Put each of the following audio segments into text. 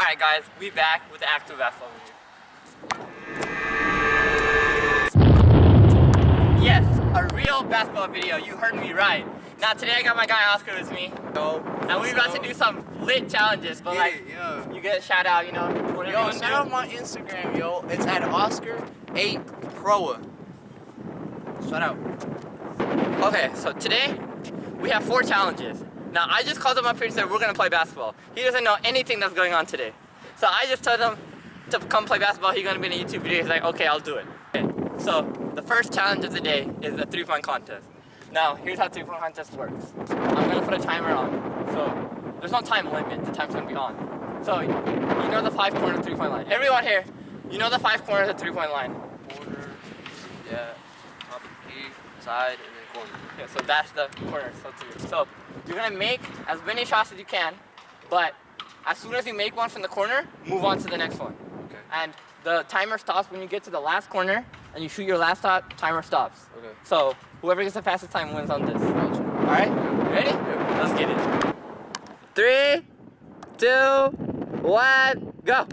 Alright guys, we back with the actual basketball video. Yes, a real basketball video, you heard me right. Now today I got my guy Oscar with me. Yo. And we're about to do some lit challenges, but you get a shout out, you know. Yo, shout out my Instagram, yo. It's at Oscar8Proa. Shout out. Okay, so today we have 4 challenges. Now I just called him up here and said we're gonna play basketball. He doesn't know anything that's going on today. So I just told him to come play basketball. He's gonna be in a YouTube video. He's like, okay, I'll do it. Okay, so the first challenge of the day is a 3-point contest. Now here's how 3-point contest works. I'm gonna put a timer on. So there's no time limit, the time's gonna be on. So you know the 5 corner 3-point line. Everyone here, you know the 5 corners of the 3-point line. Corner, yeah, up, side, and then corner. Yeah, so that's the corner. So you're gonna make as many shots as you can, but as soon as you make one from the corner, move on to the next one. Okay. And the timer stops when you get to the last corner, and you shoot your last shot, timer stops. Okay. So whoever gets the fastest time wins on this. Gotcha. All right? Ready? Yeah. Let's get it. 3, 2, 1, go.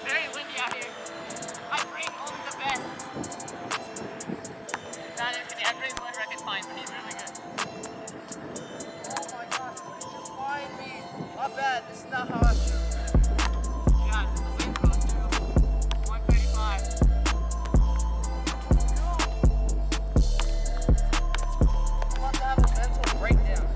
Very windy out here. I bring only the best. I bring one record fine, but he's really good. Oh my gosh, just find me. My bad, this is not how I shoot. Yeah, the wind goes through 135. I'm about to have a mental breakdown.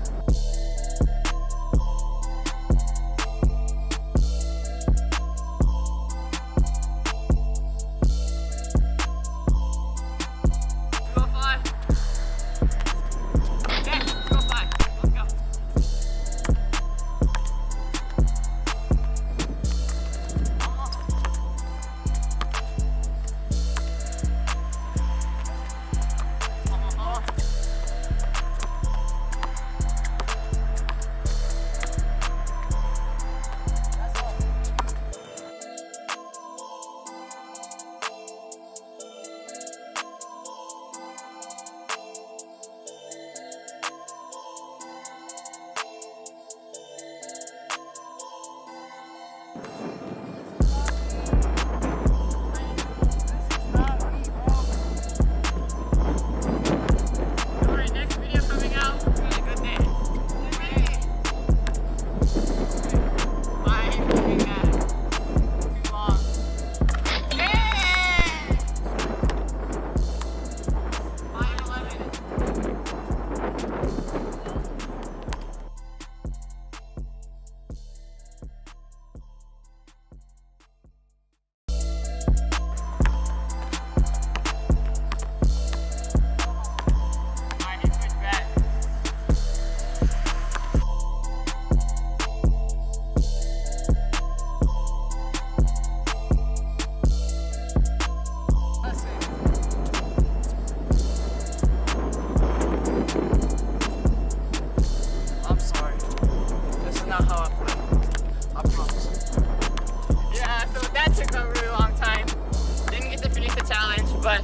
but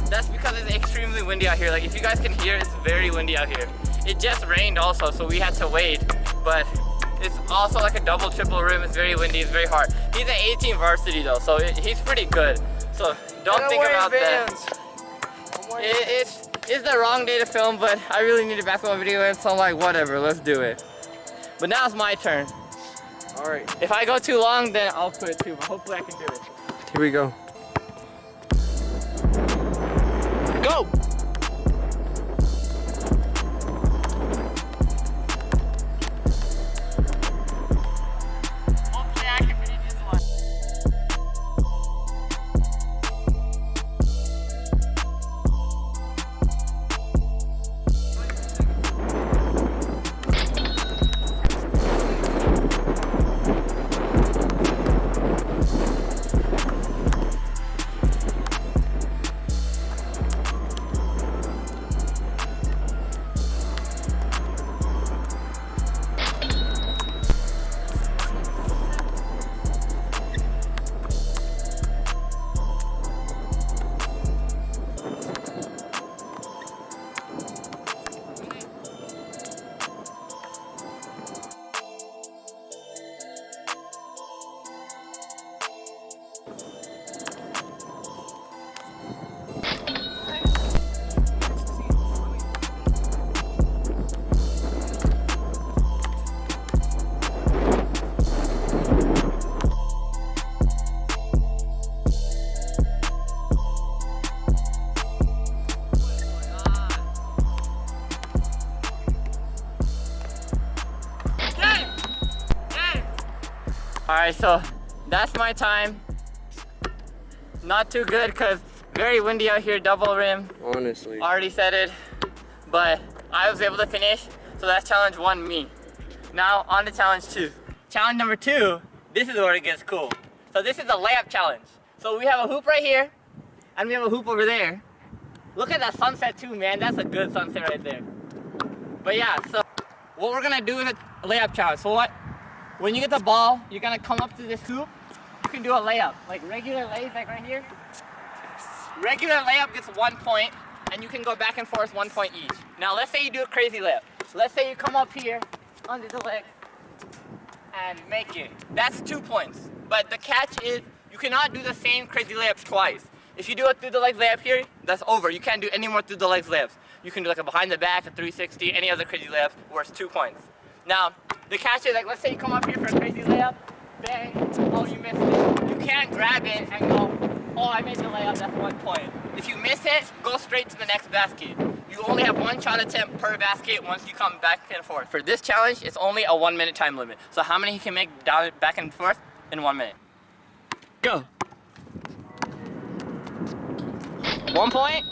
that's because it's extremely windy out here. Like, if you guys can hear, it's very windy out here. It just rained also, so we had to wait, but It's also like a double, triple rim. It's very windy. It's very hard. He's an 18 varsity though, so he's pretty good. So don't think about that. It's the wrong day to film, but I really need a basketball video, and so I'm like, whatever, let's do it. But now it's my turn. All right. If I go too long, then I'll quit too, but hopefully I can do it. Here we go. Go! Hopefully I can finish this one. Alright, so that's my time. Not too good because very windy out here, double rim. Honestly. Already said it, but I was able to finish, so that challenge won me. Now on to challenge 2. Challenge number 2, this is where it gets cool. So this is a layup challenge. So we have a hoop right here, and we have a hoop over there. Look at that sunset too, man. That's a good sunset right there. But yeah, so what we're gonna do is a layup challenge. So when you get the ball, you're gonna come up to this hoop. You can do a layup, like regular lays, like right here. Regular layup gets 1 point, and you can go back and forth 1 point each. Now let's say you do a crazy layup. Let's say you come up here, under the leg, and make it. That's 2 points. But the catch is, you cannot do the same crazy layup twice. If you do a through the legs layup here, that's over. You can't do any more through the legs layups. You can do like a behind the back, a 360, any other crazy layups where it's 2 points. Now, the catch is like, let's say you come up here for a crazy layup, bang, oh, you missed it. You can't grab it and go, oh, I made the layup, that's 1 point. If you miss it, go straight to the next basket. You only have 1 shot attempt per basket once you come back and forth. For this challenge, it's only a 1 minute time limit. So how many you can make down, back and forth in 1 minute? Go. 1 point.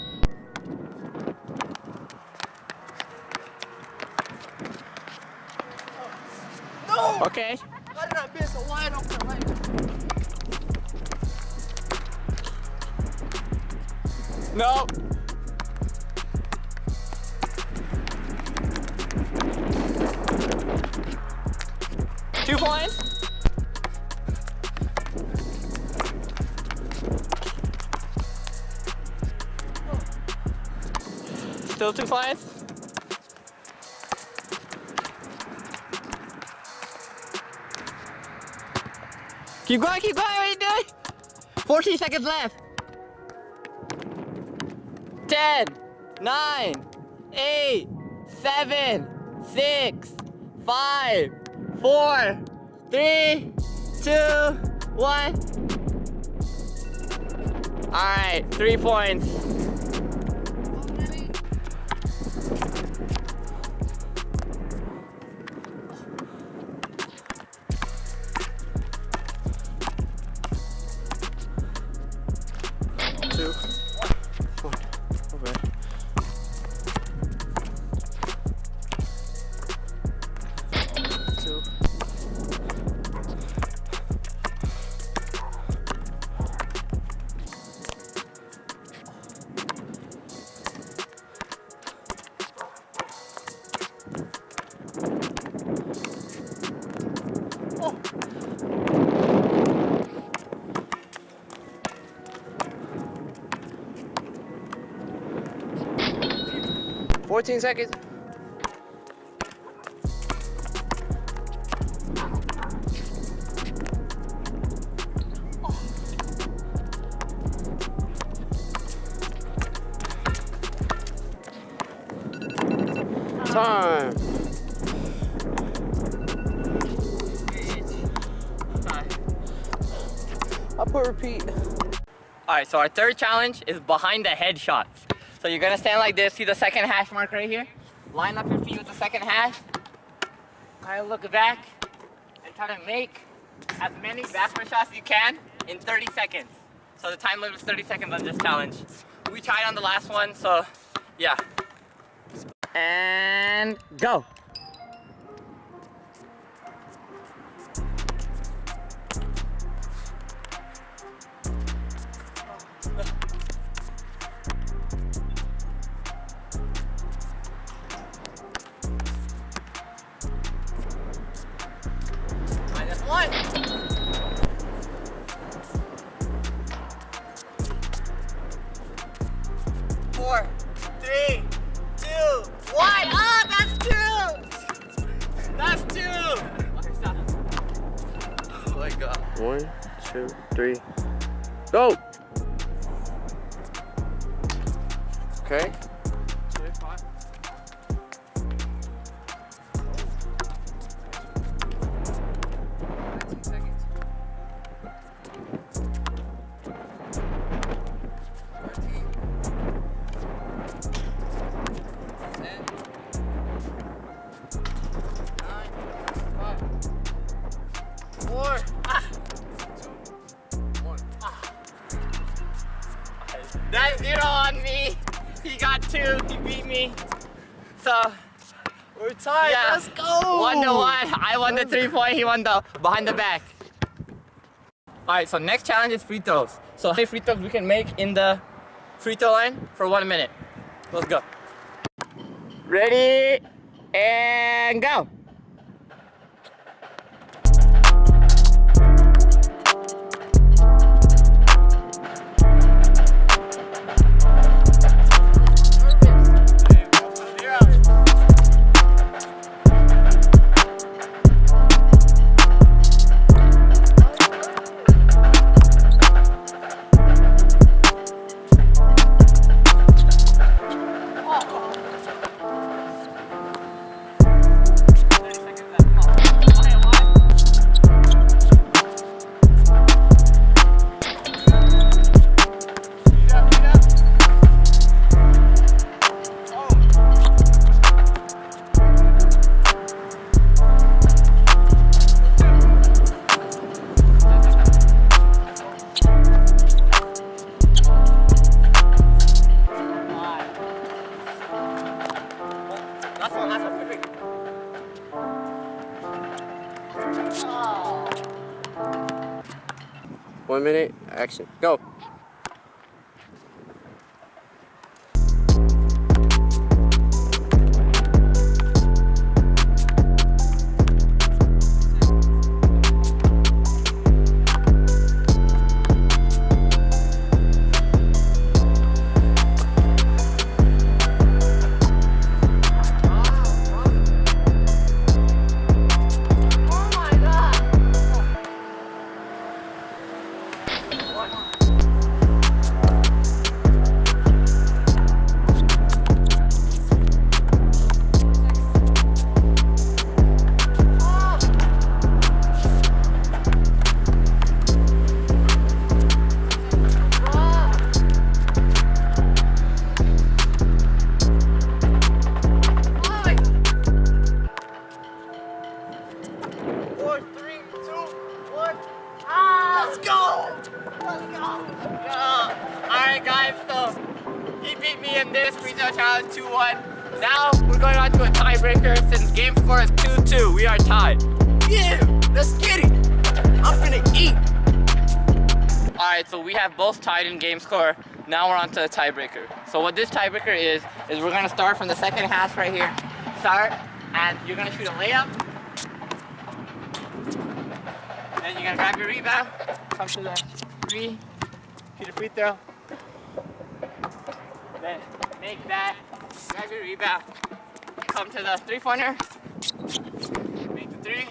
No! Okay. How did I miss a wide open layup? No. Two points. Still 2 points. Keep going, what are you doing? 14 seconds left. 10, 9, 8, 7, 6, 5, 4, 3, 2, 1. Alright, 3 points. Oh. 14 seconds. Time. I'll put repeat. Alright, so our third challenge is behind the head shots. So you're gonna stand like this, see the second hash mark right here? Line up your feet with the second hash. Try to look back and try to make as many backward shots as you can in 30 seconds. So the time limit is 30 seconds on this challenge. We tried on the last one, so yeah. And go. -1. 4, 3, 2, 1. Oh, that's 2. That's 2. Okay, stop. Oh my god. 1, 2, 3. Go. Okay. 19 seconds. 14. 10. 9. 5. 4. 2. 1. That's 0 on me. He got 2. He beat me. So We're tied. yeah, Let's go. 1-1. I won the 3-point. He won the behind the back. All right. So next challenge is free throws. So how many free throws we can make in the free throw line for 1 minute? Let's go. Ready and go. Last one, perfect. Oh. 1 minute, action, go. In this free throw challenge 2-1. Now we're going on to a tiebreaker since game score is 2-2. We are tied. Yeah, let's get it. I'm finna eat. Alright, so we have both tied in game score. Now we're on to a tiebreaker. So what this tiebreaker is we're gonna start from the second half right here. Start, and you're gonna shoot a layup. Then you're gonna grab your rebound, come to the three, shoot a free throw. Then make that, grab your rebound, come to the three-pointer, make the three,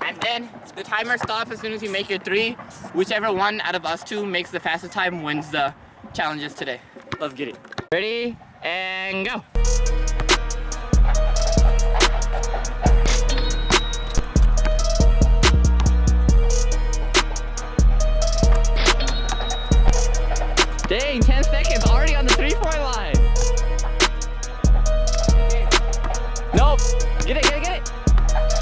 and then the timer stops as soon as you make your three. Whichever one out of us two makes the fastest time wins the challenges today. Let's get it. Ready? And go. Dang, 10 seconds already on the 3-point line. Nope. Get it, get it, get it.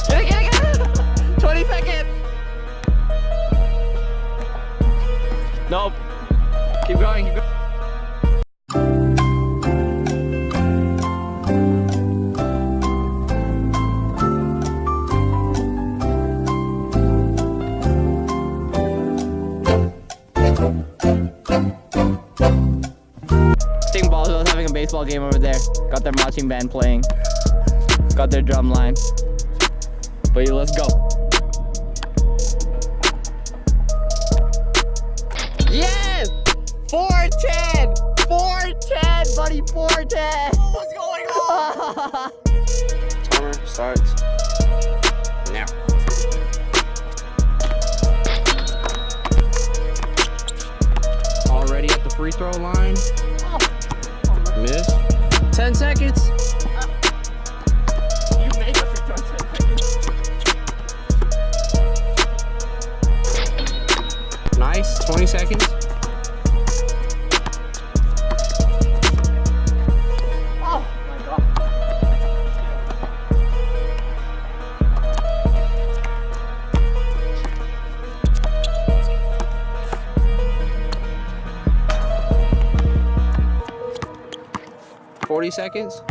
Get it, get it, get it. 20 seconds. Nope. Keep going, keep going. I think Ballsville's having a baseball game over there. Got their marching band playing. Got their drum line. But yeah, let's go. Yes! 410! 410, buddy, 410! What's going on? Timer starts now. Already at the free throw line. Miss. 10 seconds. You made a free throw 10 seconds. Nice. 20 seconds. Oh my god. 40 seconds.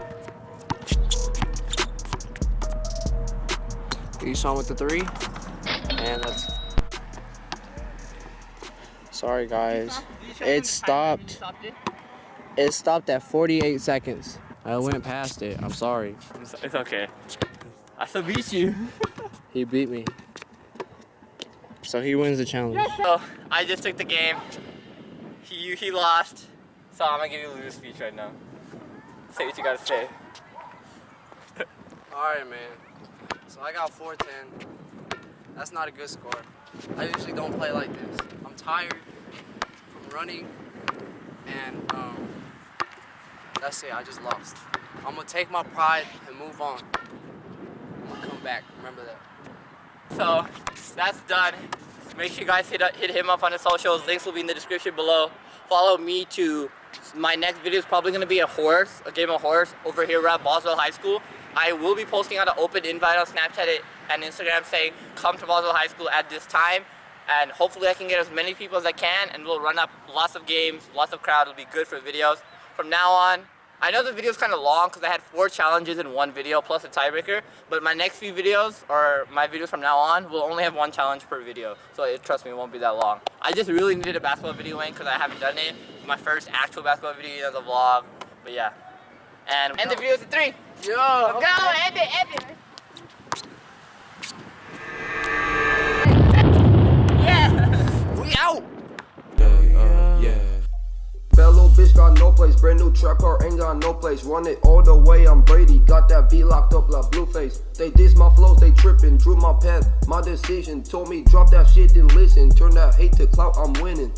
You saw him with the 3. And that's. Sorry, guys. It stopped. It stopped at 48 seconds. I went past it. I'm sorry. It's okay. I still beat you. He beat me. So he wins the challenge. So I just took the game. He lost. So I'm gonna give you a lose speech right now. Say what you gotta say. Alright, man. So I got 410. That's not a good score. I usually don't play like this. I'm tired from running, and that's it. I just lost. I'm gonna take my pride and move on. I'm gonna come back. Remember that. So that's done. Make sure you guys hit him up on the socials. Links will be in the description below. Follow me to my next video is probably gonna be a game of horse over here at Ballsville High School. I will be posting out an open invite on Snapchat and Instagram saying come to Ballsville High School at this time, and hopefully I can get as many people as I can, and we'll run up lots of games, lots of crowd. It'll be good for videos. From now on, I know the video is kind of long because I had 4 challenges in one video plus a tiebreaker, but my next few videos, or my videos from now on, will only have 1 challenge per video. So trust me, it won't be that long. I just really needed a basketball video in because I haven't done it. It's my first actual basketball video as a vlog, but yeah. And end the video at 3. Yo, Let's go, end it. Yeah! we out. Yeah. Bellow bitch got no place, brand new trap car ain't got no place. Run it all the way, I'm Brady, got that B locked up like Blueface. They diss my flows, they trippin', drew my path, my decision. Told me drop that shit, then listen, turn that hate to clout, I'm winning.